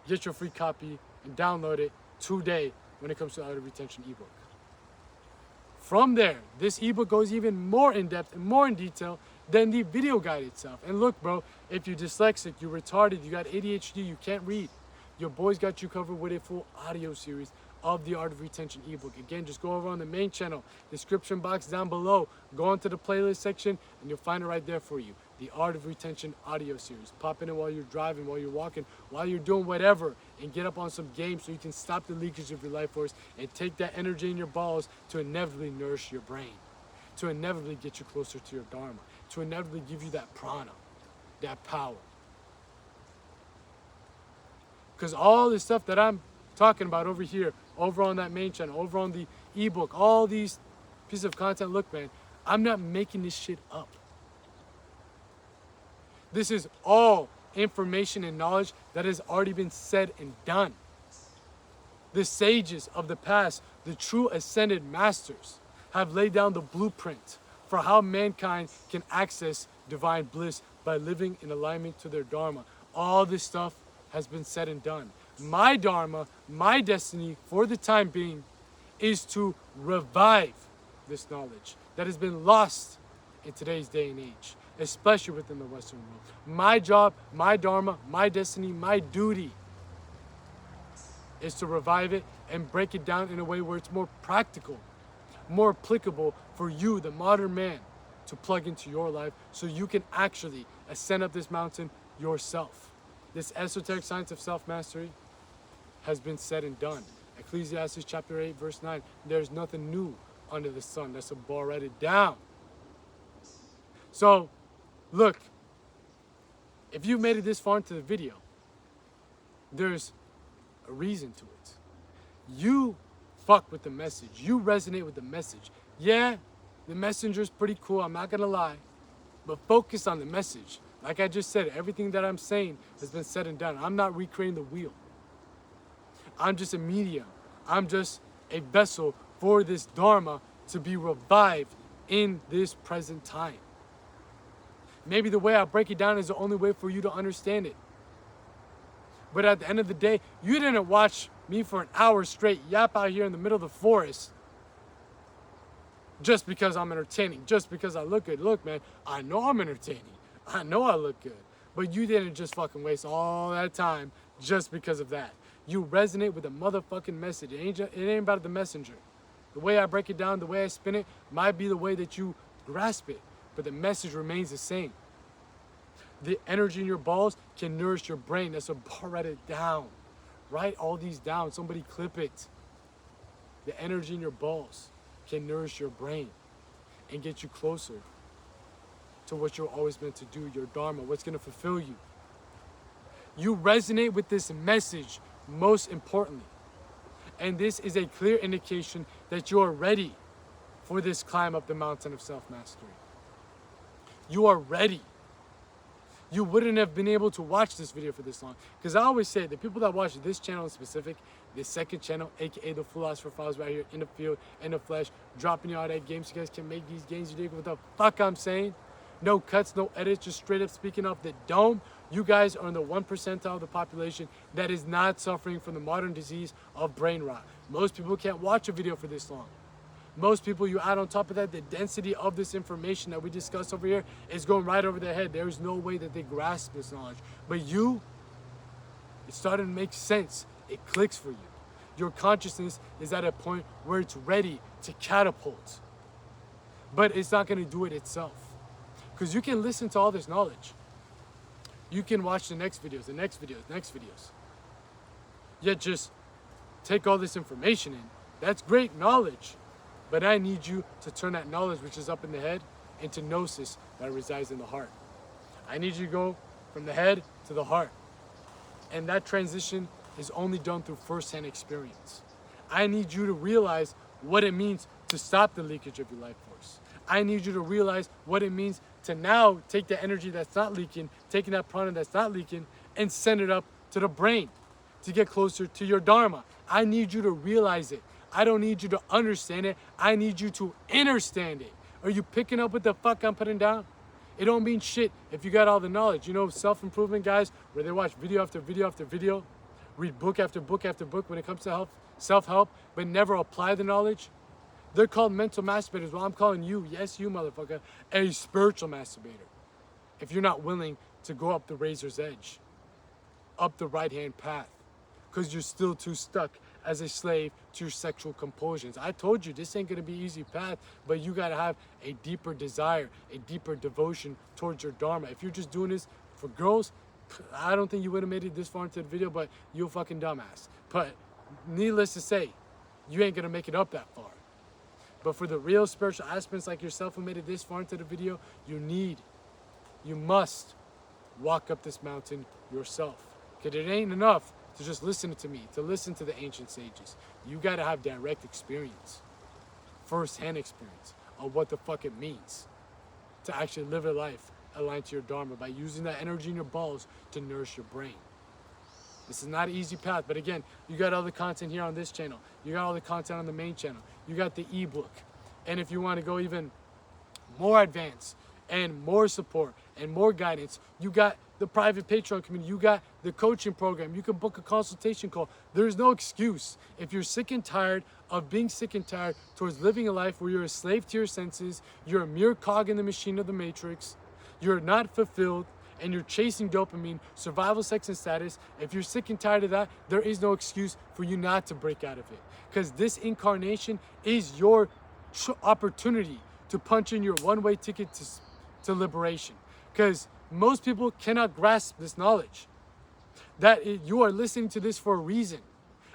get your free copy and download it today when it comes to the Art of Retention ebook. From there, this ebook goes even more in depth and more in detail than the video guide itself. And look, bro, if you're dyslexic, you're retarded, you got ADHD, you can't read, your boy's got you covered with a full audio series of the Art of Retention ebook. Again, just go over on the main channel, description box down below, go into the playlist section, and you'll find it right there for you. The Art of Retention audio series. Pop in it while you're driving, while you're walking, while you're doing whatever, and get up on some games so you can stop the leakage of your life force and take that energy in your balls to inevitably nourish your brain, to inevitably get you closer to your Dharma, to inevitably give you that prana, that power. Because all the stuff that I'm talking about over here, over on that main channel, over on the ebook, all these pieces of content, look, man, I'm not making this shit up. This is all information and knowledge that has already been said and done. The sages of the past, the true ascended masters, have laid down the blueprint for how mankind can access divine bliss by living in alignment to their Dharma. All this stuff has been said and done. My Dharma, my destiny for the time being, is to revive this knowledge that has been lost in today's day and age, especially within the Western world. My job, my Dharma, my destiny, my duty is to revive it and break it down in a way where it's more practical, more applicable for you, the modern man, to plug into your life so you can actually ascend up this mountain yourself. This esoteric science of self-mastery has been said and done. Ecclesiastes chapter 8, verse 9, there's nothing new under the sun. That's a bar, write it down. So, look, if you've made it this far into the video, there's a reason to it. You fuck with the message. You resonate with the message. Yeah, the messenger's pretty cool, I'm not gonna lie, but focus on the message. Like I just said, everything that I'm saying has been said and done. I'm not recreating the wheel. I'm just a medium. I'm just a vessel for this Dharma to be revived in this present time. Maybe the way I break it down is the only way for you to understand it. But at the end of the day, you didn't watch me for an hour straight yap out here in the middle of the forest just because I'm entertaining, just because I look good. Look, man, I know I'm entertaining. I know I look good. But you didn't just fucking waste all that time just because of that. You resonate with the motherfucking message. It ain't about the messenger. The way I break it down, the way I spin it, might be the way that you grasp it, but the message remains the same. The energy in your balls can nourish your brain. That's a bar, write it down. Write all these down. Somebody clip it. The energy in your balls can nourish your brain and get you closer to what you're always meant to do, your Dharma, what's going to fulfill you. You resonate with this message, most importantly. And this is a clear indication that you are ready for this climb up the mountain of self-mastery. You are ready. You wouldn't have been able to watch this video for this long. Because I always say, the people that watch this channel in specific, this second channel, aka the Philosopher Files right here in the field, in the flesh, dropping you all that games so you guys can make these games. You dig what the fuck I'm saying? No cuts, no edits, just straight up speaking off the dome. You guys are in the 1 percentile of the population that is not suffering from the modern disease of brain rot. Most people can't watch a video for this long. Most people, you add on top of that, the density of this information that we discussed over here is going right over their head. There's no way that they grasp this knowledge. But you, it's starting to make sense. It clicks for you. Your consciousness is at a point where it's ready to catapult. But it's not going to do it itself. Because you can listen to all this knowledge. You can watch the next videos, the next videos, next videos. Yet just take all this information in. That's great knowledge. But I need you to turn that knowledge which is up in the head into gnosis that resides in the heart. I need you to go from the head to the heart. And that transition is only done through first-hand experience. I need you to realize what it means to stop the leakage of your life force. I need you to realize what it means to now take the energy that's not leaking, taking that prana that's not leaking, and send it up to the brain to get closer to your dharma. I need you to realize it. I don't need you to understand it. I need you to understand it. Are you picking up what the fuck I'm putting down? It don't mean shit if you got all the knowledge. You know, self-improvement guys, where they watch video after video after video, read book after book after book when it comes to self-help, but never apply the knowledge. They're called mental masturbators. Well, I'm calling you, yes, you motherfucker, a spiritual masturbator. If you're not willing to go up the razor's edge, up the right-hand path, because you're still too stuck as a slave to your sexual compulsions. I told you this ain't gonna be an easy path, but you gotta have a deeper desire, a deeper devotion towards your dharma. If you're just doing this for girls, I don't think you would have made it this far into the video, but you're a fucking dumbass. But needless to say, you ain't gonna make it up that far. But for the real spiritual aspirants like yourself who made it this far into the video, you must walk up this mountain yourself. Because it ain't enough to just listen to me, to listen to the ancient sages. You gotta have direct experience, first-hand experience of what the fuck it means to actually live a life aligned to your dharma by using that energy in your balls to nourish your brain. This is not an easy path, but again, you got all the content here on this channel. You got all the content on the main channel. You got the ebook. And if you want to go even more advanced and more support and more guidance, you got the private Patreon community. You got the coaching program. You can book a consultation call. There's no excuse. If you're sick and tired of being sick and tired towards living a life where you're a slave to your senses, you're a mere cog in the machine of the matrix, you're not fulfilled, and you're chasing dopamine, survival, sex, and status, if you're sick and tired of that, there is no excuse for you not to break out of it. Because this incarnation is your opportunity to punch in your one-way ticket to liberation. Because most people cannot grasp this knowledge. You are listening to this for a reason.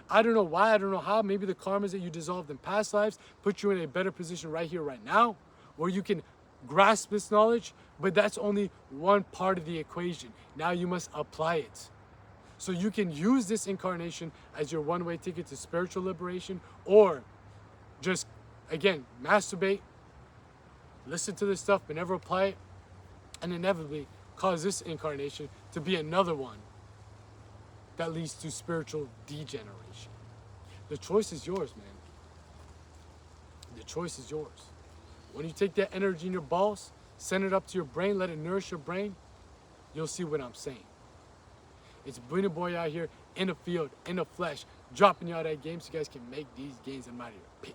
I don't know why, I don't know how. Maybe the karmas that you dissolved in past lives put you in a better position right here, right now, where you can grasp this knowledge, but that's only one part of the equation. Now you must apply it. So you can use this incarnation as your one-way ticket to spiritual liberation, or just, again, masturbate, listen to this stuff, but never apply it, and inevitably cause this incarnation to be another one that leads to spiritual degeneration. The choice is yours, man. The choice is yours. When you take that energy in your balls, send it up to your brain, let it nourish your brain, you'll see what I'm saying. It's Bruno Boy out here in the field, in the flesh, dropping you all that game so you guys can make these gains. I'm out of here. Peace.